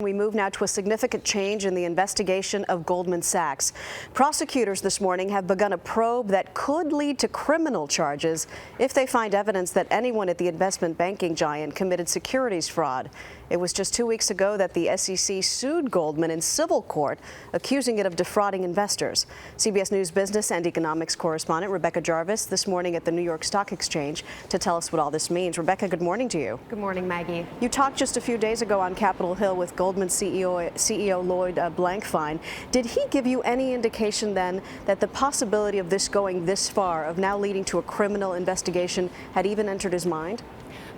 we move now to a significant change in the investigation of Goldman Sachs. Prosecutors this morning have begun a probe that could lead to criminal charges if they find evidence that anyone at the investment banking giant committed securities fraud. It was just 2 weeks ago that the SEC sued Goldman in civil court, accusing it of defrauding investors. CBS News business and economics correspondent Rebecca Jarvis this morning at the New York Stock Exchange to tell us what all this means. Rebecca, good morning to you. Good morning, Maggie. You talked just a few days ago on Capitol Hill with Goldman CEO Lloyd Blankfein. Did he give you any indication then that the possibility of this going this far, of now leading to a criminal investigation, had even entered his mind?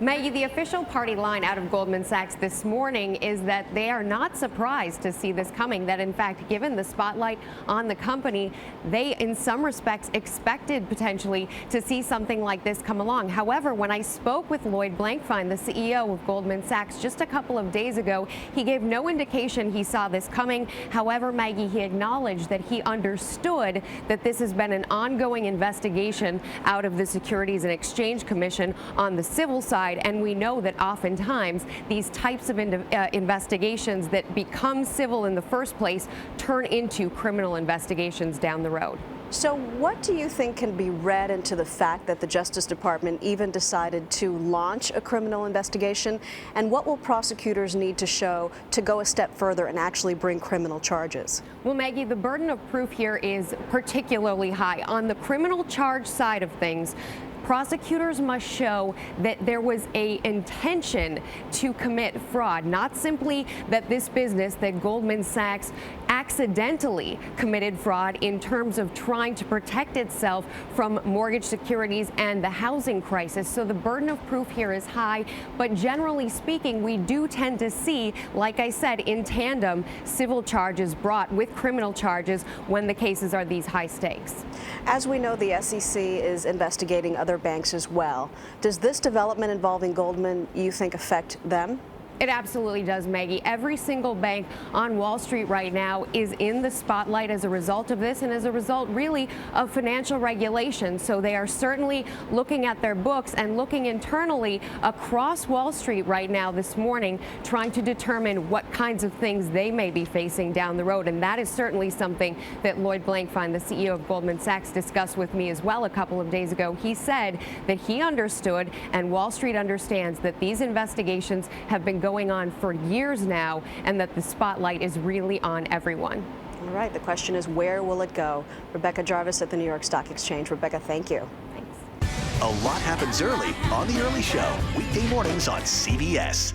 Maggie, the official party line out of Goldman Sachs this morning is that they are not surprised to see this coming, that in fact, given the spotlight on the company, they in some respects expected potentially to see something like this come along. However, when I spoke with Lloyd Blankfein, the CEO of Goldman Sachs, just a couple of days ago, he gave no indication he saw this coming. However, Maggie, he acknowledged that he understood that this has been an ongoing investigation out of the Securities and Exchange Commission on the civil side. And we know that oftentimes these types of investigations that become civil in the first place turn into criminal investigations down the road. So what do you think can be read into the fact that the Justice Department even decided to launch a criminal investigation? And what will prosecutors need to show to go a step further and actually bring criminal charges? Well, Maggie, the burden of proof here is particularly high. On the criminal charge side of things, prosecutors must show that there was an intention to commit fraud, not simply that this business, that Goldman Sachs, accidentally committed fraud in terms of trying to protect itself from mortgage securities and the housing crisis. So the burden of proof here is high, but generally speaking, we do tend to see, like I said, in tandem, civil charges brought with criminal charges when the cases are these high stakes. As we know, the SEC is investigating other banks as well. Does this development involving Goldman, you think, affect them? It absolutely does, Maggie. Every single bank on Wall Street right now is in the spotlight as a result of this and as a result, really, of financial regulation. So they are certainly looking at their books and looking internally across Wall Street right now this morning, trying to determine what kinds of things they may be facing down the road. And that is certainly something that Lloyd Blankfein, the CEO of Goldman Sachs, discussed with me as well a couple of days ago. He said that he understood, and Wall Street understands, that these investigations have been going on for years now, and that the spotlight is really on everyone. All right, the question is, where will it go? Rebecca Jarvis at the New York Stock Exchange. Rebecca, thank you. Thanks. A lot happens early on The Early Show, weekday mornings on CBS.